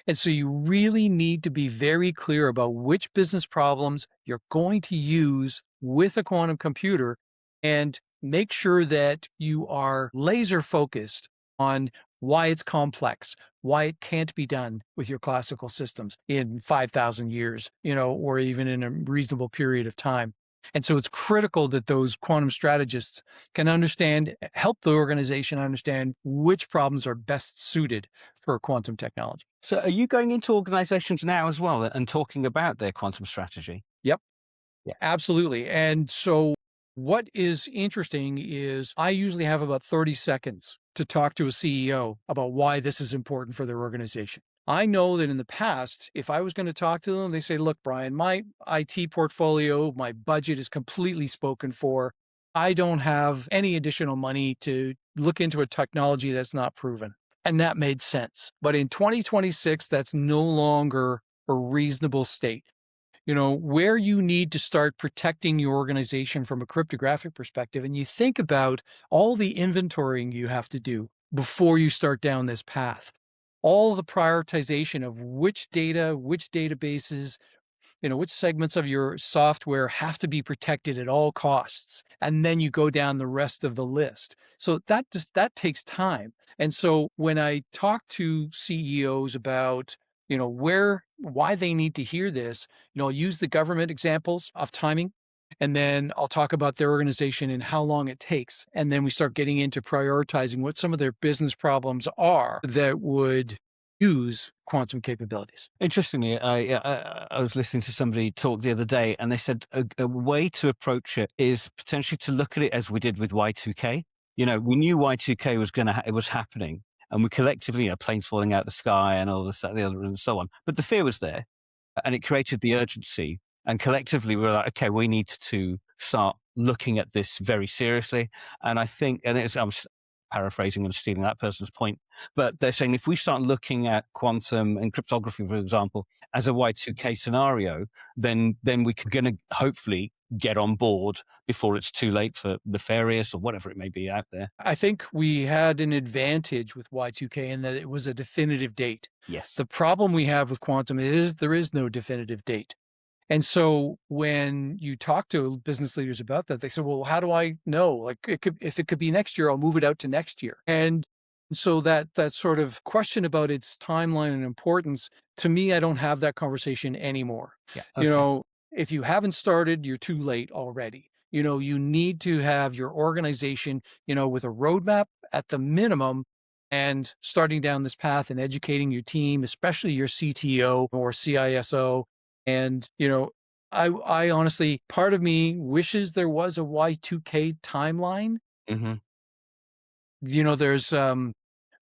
And so you really need to be very clear about which business problems you're going to use with a quantum computer, and make sure that you are laser focused on why it's complex, why it can't be done with your classical systems in 5,000 years, or even in a reasonable period of time. And so it's critical that those quantum strategists can help the organization understand which problems are best suited for quantum technology. So are you going into organizations now as well and talking about their quantum strategy? Yep, Yeah. absolutely. And so what is interesting is I usually have about 30 seconds to talk to a CEO about why this is important for their organization. I know that in the past, if I was going to talk to them, they say, look, Brian, my IT portfolio, my budget is completely spoken for. I don't have any additional money to look into a technology that's not proven. And that made sense. But in 2026, that's no longer a reasonable state. Where you need to start protecting your organization from a cryptographic perspective, and you think about all the inventorying you have to do before you start down this path, all the prioritization of which data, which databases, which segments of your software have to be protected at all costs. And then you go down the rest of the list. So that takes time. And so when I talk to CEOs about, why they need to hear this, I'll use the government examples of timing. And then I'll talk about their organization and how long it takes. And then we start getting into prioritizing what some of their business problems are that would use quantum capabilities. Interestingly, I was listening to somebody talk the other day, and they said a way to approach it is potentially to look at it as we did with Y2K. We knew Y2K was it was happening, and we collectively, planes falling out of the sky and all this, that, the other, and so on. But the fear was there, and it created the urgency. And collectively, we were like, okay, we need to start looking at this very seriously. And I think, I'm paraphrasing and stealing that person's point, but they're saying if we start looking at quantum and cryptography, for example, as a Y2K scenario, then we're going to hopefully get on board before it's too late for nefarious or whatever it may be out there. I think we had an advantage with Y2K in that it was a definitive date. Yes. The problem we have with quantum is there is no definitive date. And so when you talk to business leaders about that, they say, well, how do I know? Like, if it could be next year, I'll move it out to next year. And So that sort of question about its timeline and importance, to me, I don't have that conversation anymore. Yeah. You Okay. know, if you haven't started, you're too late already. You need to have your organization, with a roadmap at the minimum and starting down this path and educating your team, especially your CTO or CISO. And, I honestly, part of me wishes there was a Y2K timeline. Hmm.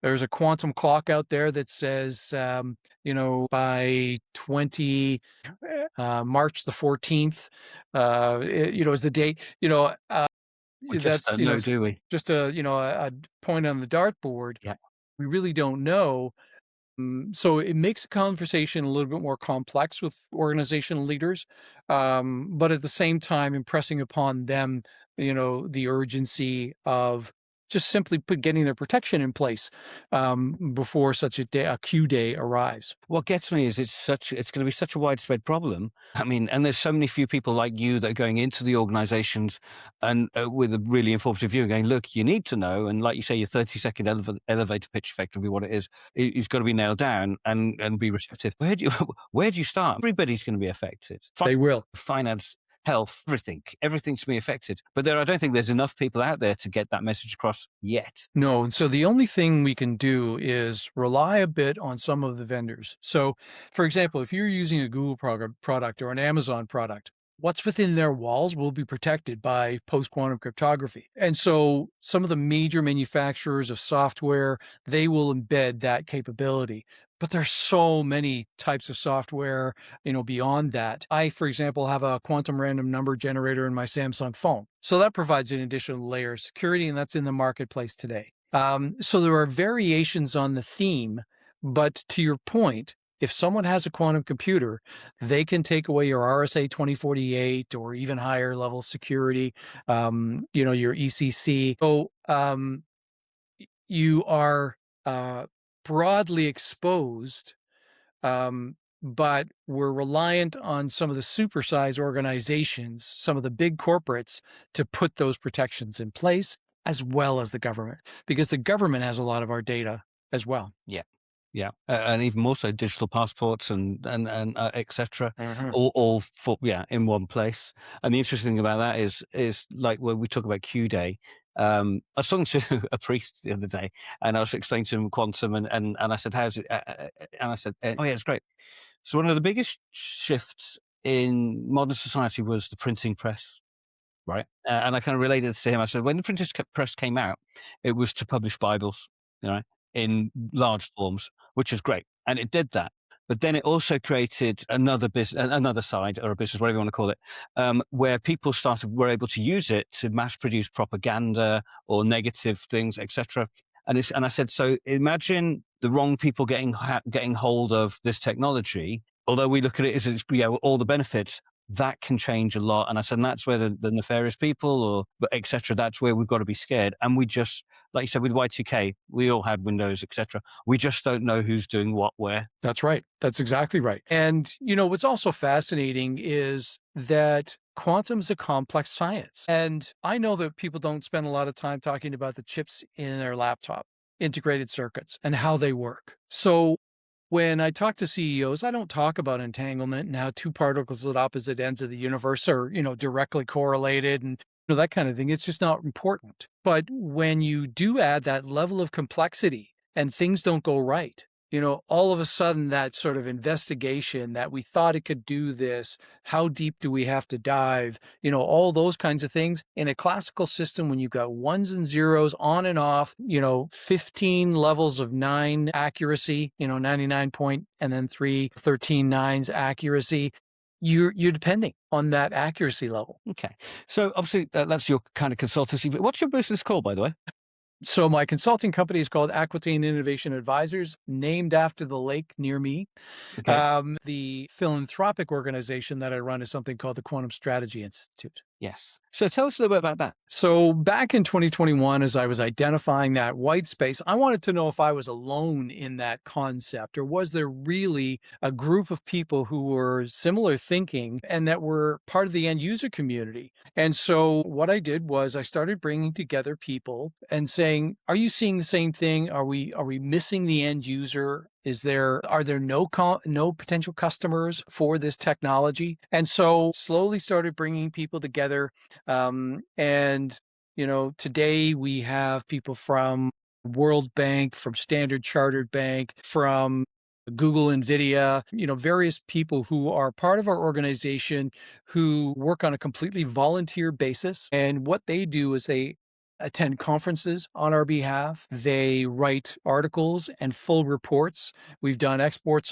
There's a quantum clock out there that says, by 20 March the 14th, is the date. We just That's don't know, do we? just a point on the dartboard. Yeah. We really don't know. So it makes the conversation a little bit more complex with organizational leaders, but at the same time, impressing upon them, the urgency of just simply getting their protection in place before such a Q day arrives. What gets me is it's going to be such a widespread problem. I mean, and there's so many few people like you that are going into the organizations and with a really informative view, going, look, you need to know. And like you say, your 30-second elevator pitch, effectively what it is got to be nailed down and be receptive. Where do you start? Everybody's going to be affected. They will. Finance, health, everything's to be affected. But I don't think there's enough people out there to get that message across yet. No, and so the only thing we can do is rely a bit on some of the vendors. So, for example, if you're using a Google product or an Amazon product, what's within their walls will be protected by post-quantum cryptography. And so some of the major manufacturers of software, they will embed that capability. But there's so many types of software, beyond that. I, for example, have a quantum random number generator in my Samsung phone. So that provides an additional layer of security, and that's in the marketplace today. So there are variations on the theme, but to your point, if someone has a quantum computer, they can take away your RSA 2048 or even higher level security, your ECC. So you are broadly exposed, but we're reliant on some of the supersize organizations, some of the big corporates, to put those protections in place, as well as the government, because the government has a lot of our data as well. Yeah. Yeah, and even more so digital passports and etc. Mhm. All for in one place. And the interesting thing about that is like when we talk about Q Day. I was talking to a priest the other day, and I was explaining to him quantum, and I said, "How's it?" And I said, "Oh yeah, it's great." So one of the biggest shifts in modern society was the printing press. Right. And I kind of related this to him. I said, when the printing press came out, it was to publish Bibles, in large forms, which is great. And it did that. But then it also created another business, another side or a business, whatever you want to call it, where people were able to use it to mass produce propaganda or negative things, etc. And I said, so imagine the wrong people getting hold of this technology. Although we look at it as all the benefits, that can change a lot. And I said, and that's where the nefarious people or etc. That's where we've got to be scared. And we just, like you said, with Y2K, we all had Windows, etc. We just don't know who's doing what where. That's right. That's exactly right. And, what's also fascinating is that quantum is a complex science. And I know that people don't spend a lot of time talking about the chips in their laptop, integrated circuits, and how they work. So when I talk to CEOs, I don't talk about entanglement and how two particles at opposite ends of the universe are, directly correlated and that kind of thing. It's just not important. But when you do add that level of complexity and things don't go right, all of a sudden that sort of investigation that we thought it could do this, how deep do we have to dive, all those kinds of things. In a classical system, when you've got ones and zeros on and off, 15 levels of 9 accuracy, 99 point, and then 13 nines accuracy, you're depending on that accuracy level. Okay. So obviously that's your kind of consultancy. But what's your business called, by the way? So my consulting company is called Aquitaine Innovation Advisors, named after the lake near me. Okay. The philanthropic organization that I run is something called the Quantum Strategy Institute. Yes. So tell us a little bit about that. So back in 2021, as I was identifying that white space, I wanted to know if I was alone in that concept, or was there really a group of people who were similar thinking and that were part of the end user community? And so what I did was I started bringing together people and saying, "Are you seeing the same thing? Are we missing the end user? Are there no potential customers for this technology?" And so slowly started bringing people together, and today we have people from World Bank, from Standard Chartered Bank, from Google, NVIDIA, various people who are part of our organization who work on a completely volunteer basis. And what they do is they attend conferences on our behalf. They write articles and full reports. We've done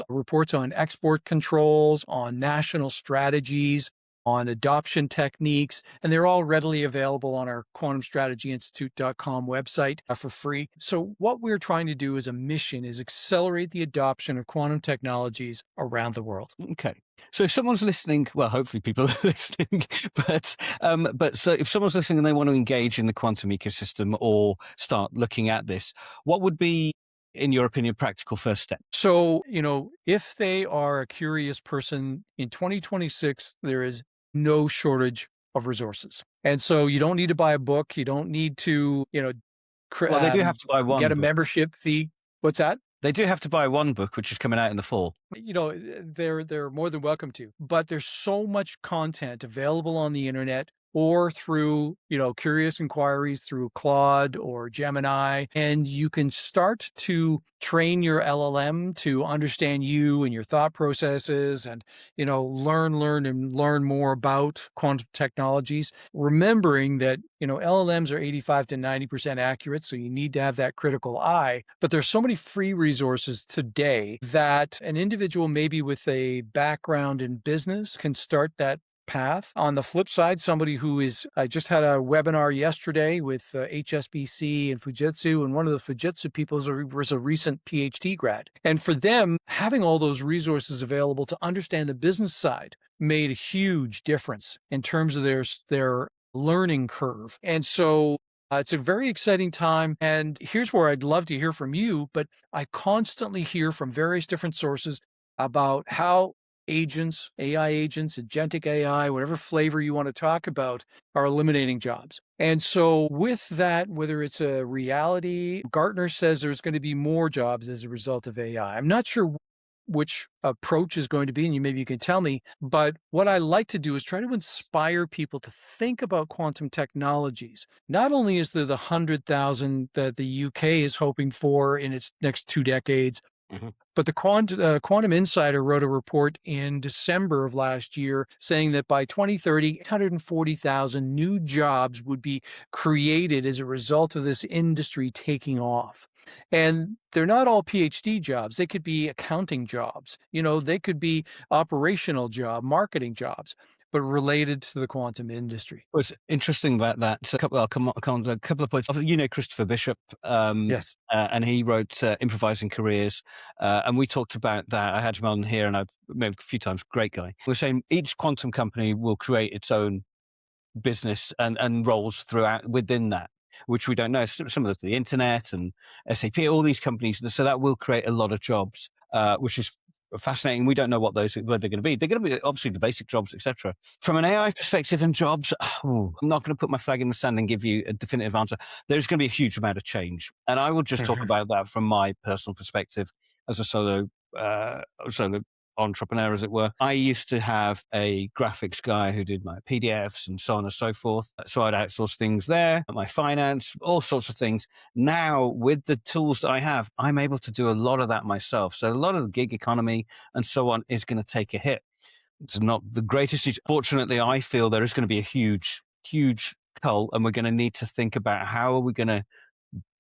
reports on export controls, on national strategies, on adoption techniques, and they're all readily available on our quantumstrategyinstitute.com website for free. So what we're trying to do as a mission is accelerate the adoption of quantum technologies around the world. Okay. So if someone's listening, well, hopefully people are listening, but so if someone's listening and they want to engage in the quantum ecosystem or start looking at this, what would be, in your opinion, practical first step? So, if they are a curious person in 2026, there is no shortage of resources. And so you don't need to buy a book. You don't need to, Well, they do have to buy get one a book. membership fee. What's that? They do have to buy one book, which is coming out in the fall. They're more than welcome to. But there's so much content available on the internet or through, curious inquiries through Claude or Gemini, and you can start to train your LLM to understand you and your thought processes and, learn more about quantum technologies, remembering that, LLMs are 85 to 90% accurate. So you need to have that critical eye, but there's so many free resources today that an individual maybe with a background in business can start that path. On the flip side, I just had a webinar yesterday with HSBC and Fujitsu, and one of the Fujitsu people was a recent PhD grad. And for them, having all those resources available to understand the business side made a huge difference in terms of their learning curve. And so it's a very exciting time. And here's where I'd love to hear from you, but I constantly hear from various different sources about how agents, AI agents, agentic AI, whatever flavor you want to talk about, are eliminating jobs. And so with that, whether it's a reality, Gartner says there's going to be more jobs as a result of AI. I'm not sure which approach is going to be, and maybe you can tell me, but what I like to do is try to inspire people to think about quantum technologies. Not only is there the 100,000 that the UK is hoping for in its next 2 decades, but the Quantum Insider wrote a report in December of last year saying that by 2030, 840,000 new jobs would be created as a result of this industry taking off. And they're not all PhD jobs. They could be accounting jobs. They could be operational marketing jobs, but related to the quantum industry. What's interesting about that, so I'll come on a couple of points. Christopher Bishop, Yes. and he wrote Improvising Careers, and we talked about that. I had him on here, and I've met him a few times. Great guy. We're saying each quantum company will create its own business and roles throughout within that, which we don't know. Some of the internet and SAP, all these companies, so that will create a lot of jobs, which is fascinating. We don't know where they're going to be. They're going to be obviously the basic jobs, etc. From an AI perspective and jobs, I'm not going to put my flag in the sand and give you a definitive answer. There's going to be a huge amount of change, and I will just talk about that from my personal perspective as a solo entrepreneur, as it were. I used to have a graphics guy who did my PDFs and so on and so forth. So I'd outsource things there, my finance, all sorts of things. Now, with the tools that I have, I'm able to do a lot of that myself. So a lot of the gig economy and so on is going to take a hit. It's not the greatest. Fortunately, I feel there is going to be a huge, huge cull, and we're going to need to think about how are we going to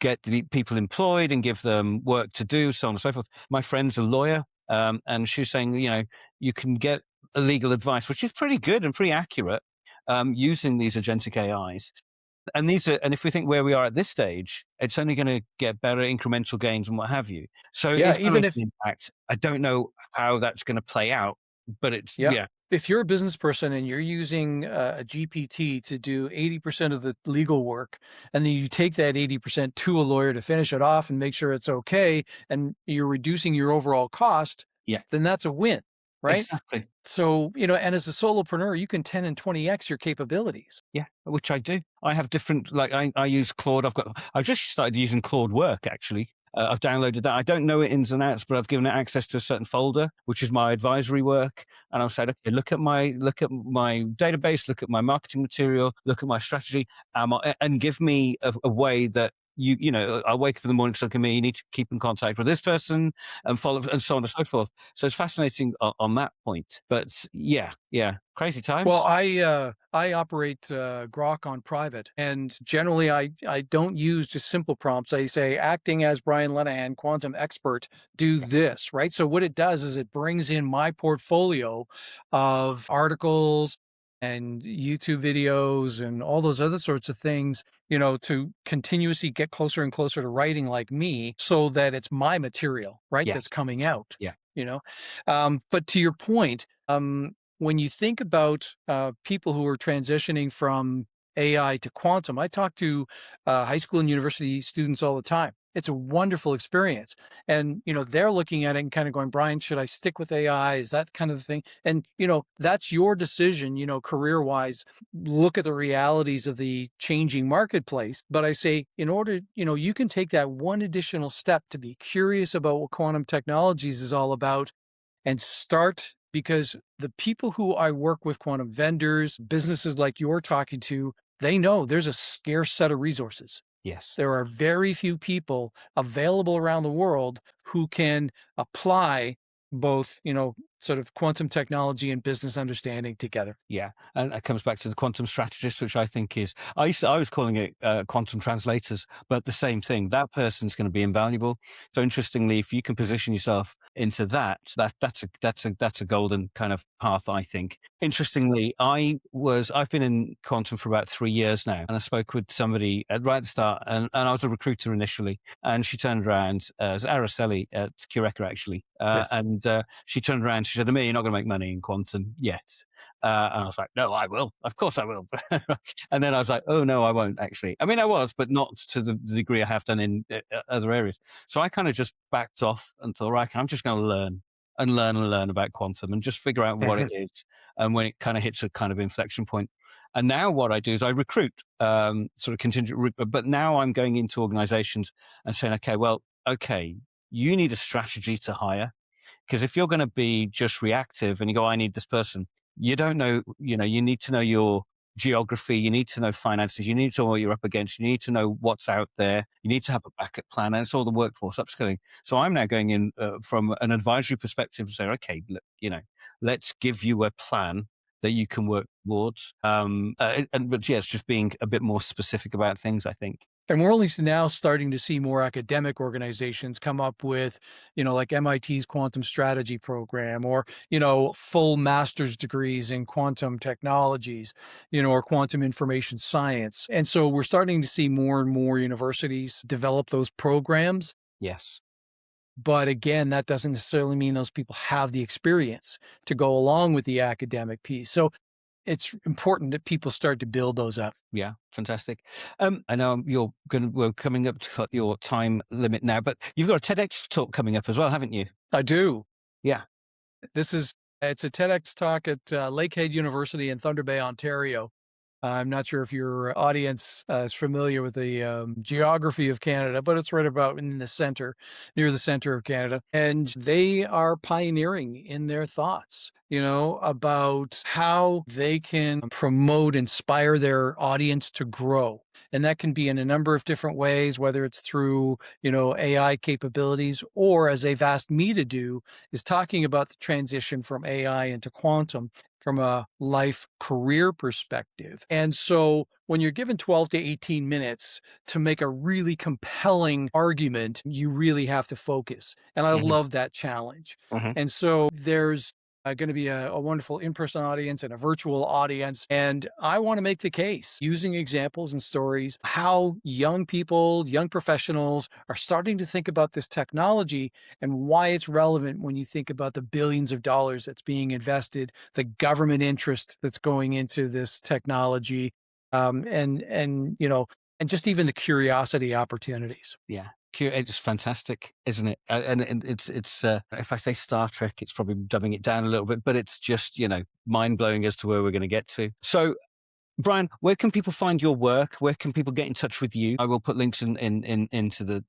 get the people employed and give them work to do, so on and so forth. My friend's a lawyer, and she's saying, you can get legal advice, which is pretty good and pretty accurate, using these agentic AIs. And if we think where we are at this stage, it's only going to get better, incremental gains and what have you. So Yeah, it's going to make an impact. I don't know how that's going to play out, but it's Yeah. yeah, If you're a business person and you're using a GPT to do 80% of the legal work, and then you take that 80% to a lawyer to finish it off and make sure it's okay, and you're reducing your overall cost, yeah, then that's a win, right? exactly. So, and as a solopreneur, you can 10 and 20x your capabilities. Yeah, which I do. I have different, like I use Claude. I've just started using Claude Work actually. I've downloaded that. I don't know it ins and outs, but I've given it access to a certain folder, which is my advisory work. And I've said, okay, look at my database, look at my marketing material, look at my strategy, and give me a way that you know, I wake up in the morning, so look at me, you need to keep in contact with this person and follow and so on and so forth. So it's fascinating on that point. But yeah, crazy Well, times. I operate Grok on private, and generally I don't use just simple prompts. I say, acting as Brian Lenahan, quantum expert, do this, right? So what it does is it brings in my portfolio of articles and YouTube videos and all those other sorts of things, to continuously get closer and closer to writing like me, so that it's my material, right, Yes. that's coming out. Yeah. You know, but to your point, when you think about people who are transitioning from AI to quantum, I talk to high school and university students all the time. It's a wonderful experience. And, they're looking at it and kind of going, Brian, should I stick with AI? Is that kind of the thing? And, that's your decision, career wise. Look at the realities of the changing marketplace. But I say, in order, you can take that one additional step to be curious about what quantum technologies is all about and start, because the people who I work with, quantum vendors, businesses like you're talking to, they know there's a scarce set of resources. Yes. There are very few people available around the world who can apply both, sort of quantum technology and business understanding together. Yeah, and that comes back to the quantum strategist, which I think is I was calling it quantum translators, but the same thing. That person's going to be invaluable. So interestingly, if you can position yourself into that's a golden kind of path, I think. Interestingly, I've been in quantum for about 3 years now, and I spoke with somebody right at the start, and I was a recruiter initially, and she turned around as Araceli at Cureka actually, Yes. and she turned around, she said to me, "You're not going to make money in quantum yet." And I was like, no, I will. Of course I will. And then I was like, oh, no, I won't actually. I mean, I was, but not to the degree I have done in other areas. So I kind of just backed off and thought, right, I'm just going to learn and learn and learn about quantum and just figure out what it is and when it kind of hits a kind of inflection point. And now what I do is I recruit sort of but now I'm going into organizations and saying, okay, you need a strategy to hire. Because if you're going to be just reactive and you go, I need this person, you don't know, you need to know your geography, you need to know finances, you need to know what you're up against, you need to know what's out there, you need to have a backup plan, and it's all the workforce upskilling. So I'm now going in from an advisory perspective to say, okay, look, let's give you a plan that you can work towards. But yeah, it's just being a bit more specific about things, I think. And we're only now starting to see more academic organizations come up with, like MIT's quantum strategy program, or, full master's degrees in quantum technologies, or quantum information science. And so we're starting to see more and more universities develop those programs. Yes. But again, that doesn't necessarily mean those people have the experience to go along with the academic piece. So it's important that people start to build those up. Yeah, fantastic. I know we're coming up to your time limit now, but you've got a TEDx talk coming up as well, haven't you? I do. Yeah. It's a TEDx talk at Lakehead University in Thunder Bay, Ontario. I'm not sure if your audience is familiar with the geography of Canada, but it's right about in the center, near the center of Canada. And they are pioneering in their thoughts, about how they can promote, inspire their audience to grow. And that can be in a number of different ways, whether it's through, AI capabilities, or as they've asked me to do, is talking about the transition from AI into quantum from a life career perspective. And so when you're given 12 to 18 minutes to make a really compelling argument, you really have to focus. And I Hmm. love that challenge. Hmm. And so there's going to be a wonderful in-person audience and a virtual audience. And I want to make the case using examples and stories, how young people, young professionals are starting to think about this technology and why it's relevant when you think about the billions of dollars that's being invested, the government interest that's going into this technology, and just even the curiosity opportunities. Yeah. It's fantastic, isn't it? And it's if I say Star Trek, it's probably dumbing it down a little bit, but it's just, mind blowing as to where we're going to get to. So, Brian, where can people find your work? Where can people get in touch with you? I will put links into the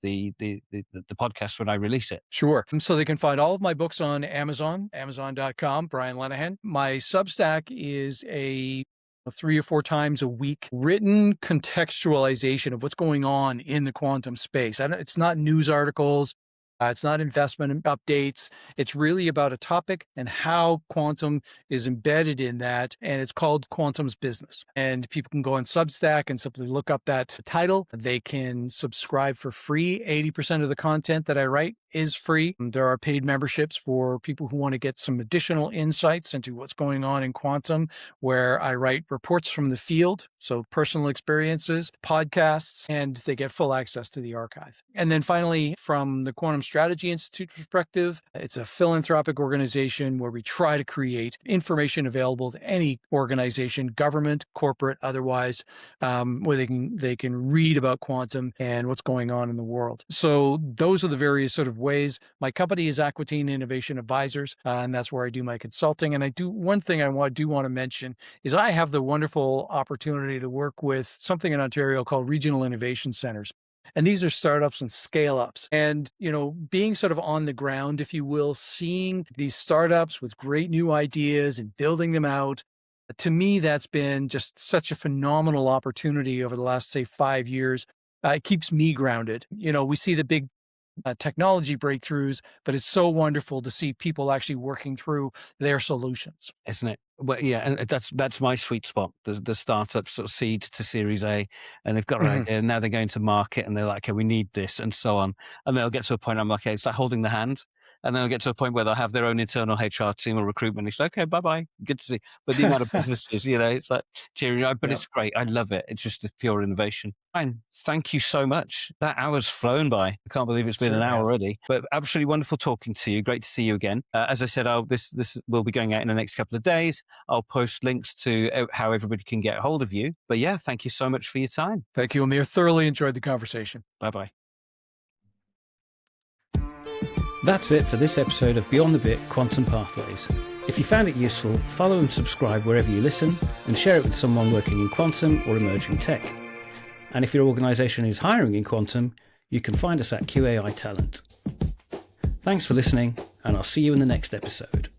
podcast when I release it. Sure. So they can find all of my books on Amazon, amazon.com, Brian Lenahan. My Substack is a 3 or 4 times a week written contextualization of what's going on in the quantum space. It's not news articles. It's not investment updates. It's really about a topic and how quantum is embedded in that. And it's called Quantum's Business. And people can go on Substack and simply look up that title. They can subscribe for free. 80% of the content that I write is free. There are paid memberships for people who want to get some additional insights into what's going on in quantum, where I write reports from the field, so personal experiences, podcasts, and they get full access to the archive. And then finally, from the Quantum Strategy Institute perspective, it's a philanthropic organization where we try to create information available to any organization, government, corporate, otherwise, where they can read about quantum and what's going on in the world. So those are the various sort of ways. My company is Aquatine Innovation Advisors, and that's where I do my consulting. And I do one thing I do want to mention is I have the wonderful opportunity to work with something in Ontario called Regional Innovation Centers. And these are startups and scale ups. And, being sort of on the ground, if you will, seeing these startups with great new ideas and building them out, to me, that's been just such a phenomenal opportunity over the last, say, 5 years. It keeps me grounded. We see the big technology breakthroughs, but it's so wonderful to see people actually working through their solutions. Isn't it? Well, yeah, and that's my sweet spot. The startup sort of seed to Series A, and they've got an idea, and now they're going to market, and they're like, okay, we need this, and so on. And they'll get to a point, I'm like, okay, it's like holding the hand. And then they'll get to a point where they'll have their own internal HR team or recruitment. It's like, okay, bye-bye. Good to see. But the amount of businesses, it's like tearing up, but It's great. I love it. It's just a pure innovation. Fine. Thank you so much. That hour's flown by. I can't believe it's been an hour already. But absolutely wonderful talking to you. Great to see you again. As I said, this will be going out in the next couple of days. I'll post links to how everybody can get a hold of you. But yeah, thank you so much for your time. Thank you, Amir. Thoroughly enjoyed the conversation. Bye-bye. That's it for this episode of Beyond the Bit Quantum Pathways. If you found it useful, follow and subscribe wherever you listen, and share it with someone working in quantum or emerging tech. And if your organisation is hiring in quantum, you can find us at QAI Talent. Thanks for listening, and I'll see you in the next episode.